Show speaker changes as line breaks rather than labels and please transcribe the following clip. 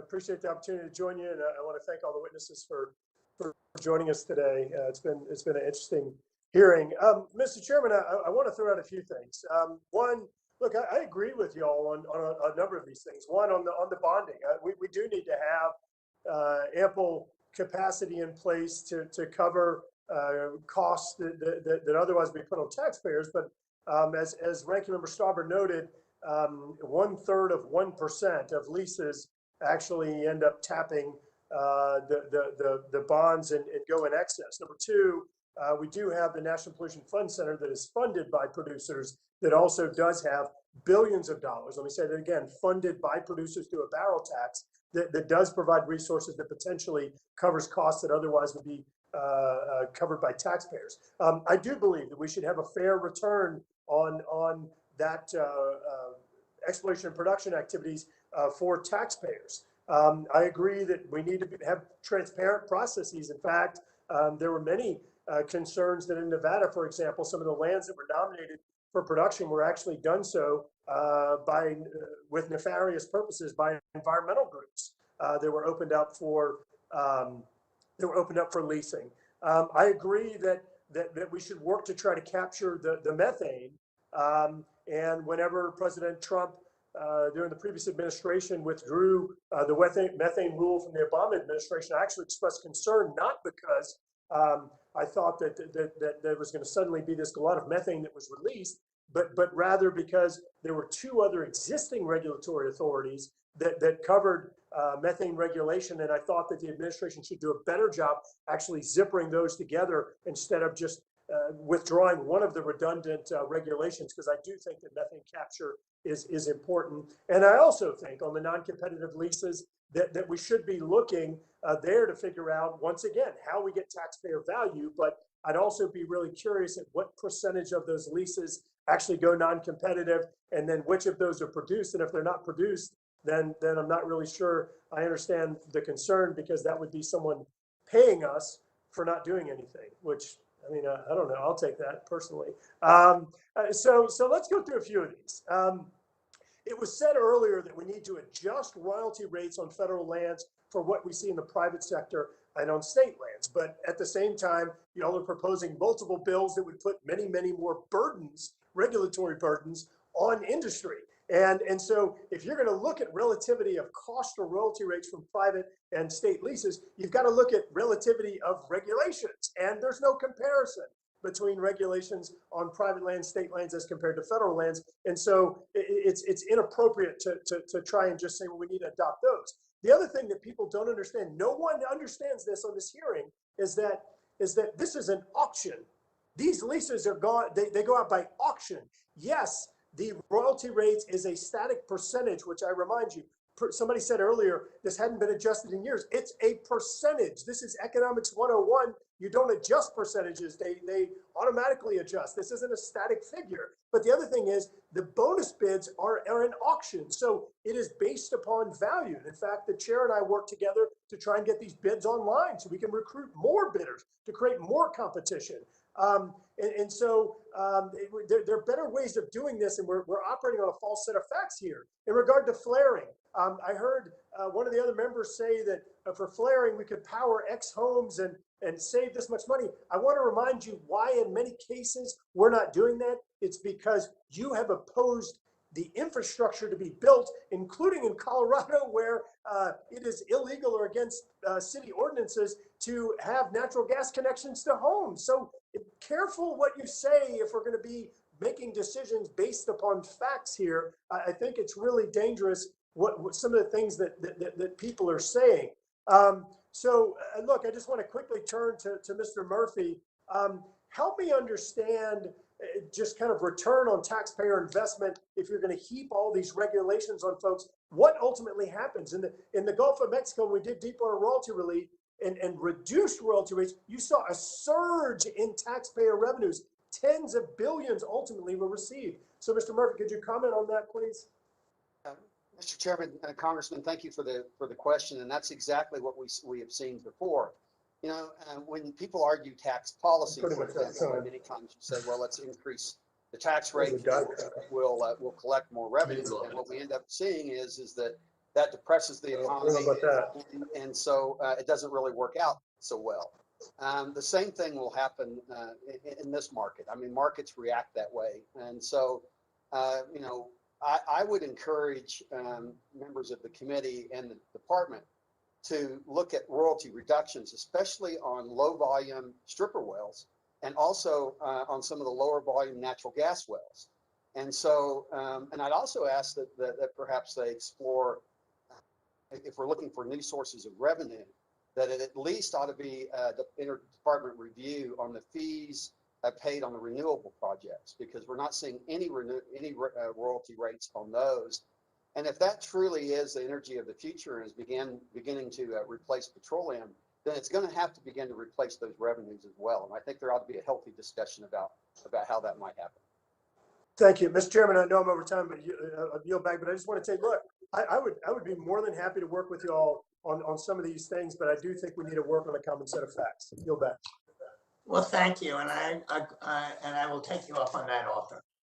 appreciate the opportunity to join you, and I want to thank all the witnesses for joining us today. It's been an interesting hearing. Mr. Chairman, I want to throw out a few things. One, look, I agree with y'all on a number of these things. One, on the bonding, we do need to have ample capacity in place to cover costs that otherwise be put on taxpayers. But as Ranking Member Stauber noted, 1/3 of 1% of leases actually end up tapping the bonds and go in excess. Number two, we do have the National Pollution Fund Center that is funded by producers that also does have billions of dollars. Let me say that again, funded by producers through a barrel tax that does provide resources that potentially covers costs that otherwise would be covered by taxpayers. I do believe that we should have a fair return on that exploration and production activities for taxpayers. I agree that we need to have transparent processes. In fact, there were many concerns that in Nevada, for example, some of the lands that were nominated for production were actually done so with nefarious purposes by environmental groups. They were opened up for leasing. I agree that we should work to try to capture the methane. And whenever President Trump, during the previous administration, withdrew the methane rule from the Obama administration, I actually expressed concern, not because I thought that there was going to suddenly be this glut of methane that was released, but rather because there were two other existing regulatory authorities that covered methane regulation, and I thought that the administration should do a better job actually zippering those together instead of just withdrawing one of the redundant regulations, because I do think that methane capture is important. And I also think on the non-competitive leases that we should be looking there to figure out, once again, how we get taxpayer value. But I'd also be really curious at what percentage of those leases actually go non-competitive, and then which of those are produced. And if they're not produced, then I'm not really sure I understand the concern, because that would be someone paying us for not doing anything, which, I mean, I don't know. I'll take that personally. So let's go through a few of these. It was said earlier that we need to adjust royalty rates on federal lands for what we see in the private sector and on state lands. But at the same time, y'all are proposing multiple bills that would put many, many more burdens, regulatory burdens, on industry. And so if you're going to look at relativity of cost or royalty rates from private and state leases, you've got to look at relativity of regulations. And there's no comparison between regulations on private lands, state lands, as compared to federal lands. And so it's inappropriate to try and just say, well, we need to adopt those. The other thing that people don't understand, no one understands this on this hearing, is that this is an auction. These leases are gone, they go out by auction. Yes, the royalty rates is a static percentage, which I remind you, somebody said earlier, this hadn't been adjusted in years. It's a percentage. This is economics 101. You don't adjust percentages. They automatically adjust. This isn't a static figure. But the other thing is the bonus bids are an auction. So it is based upon value. In fact, the chair and I work together to try and get these bids online so we can recruit more bidders to create more competition. So there are better ways of doing this, and we're operating on a false set of facts here. In regard to flaring, I heard one of the other members say that for flaring, we could power X homes and save this much money. I want to remind you why in many cases we're not doing that. It's because you have opposed the infrastructure to be built, including in Colorado, where it is illegal or against city ordinances to have natural gas connections to homes. So careful what you say if we're going to be making decisions based upon facts here. I think it's really dangerous what some of the things that people are saying. Look, I just want to quickly turn to Mr. Murphy. Help me understand just kind of return on taxpayer investment if you're going to heap all these regulations on folks. What ultimately happens in the Gulf of Mexico? When we did deepwater royalty relief and reduced royalty rates, you saw a surge in taxpayer revenues. Tens of billions ultimately were received. So, Mr. Murphy, could you comment on that, please?
Mr. Chairman, Congressman, thank you for the question, and that's exactly what we have seen before. You know, when people argue tax policy, for example, many times you say, well, let's increase the tax rate, we'll collect more revenue. And what we end up seeing is that that depresses the
I don't know
economy,
about that.
and so it doesn't really work out so well. The same thing will happen in this market. I mean, markets react that way, and so you know, I would encourage members of the committee and the department to look at royalty reductions, especially on low volume stripper wells, and also on some of the lower volume natural gas wells. And so, and I'd also ask that perhaps they explore, if we're looking for new sources of revenue, that it at least ought to be the interdepartment review on the fees paid on the renewable projects, because we're not seeing any royalty rates on those. And if that truly is the energy of the future and is beginning to replace petroleum, then it's going to have to begin to replace those revenues as well. And I think there ought to be a healthy discussion about how that might happen.
Thank you, Mr. Chairman. I know I'm over time, but I'll yield back. But I just want to say, look, I would be more than happy to work with you all on some of these things, but I do think we need to work on a common set of facts. Yield back.
Well, thank you, and I will take you up on that offer.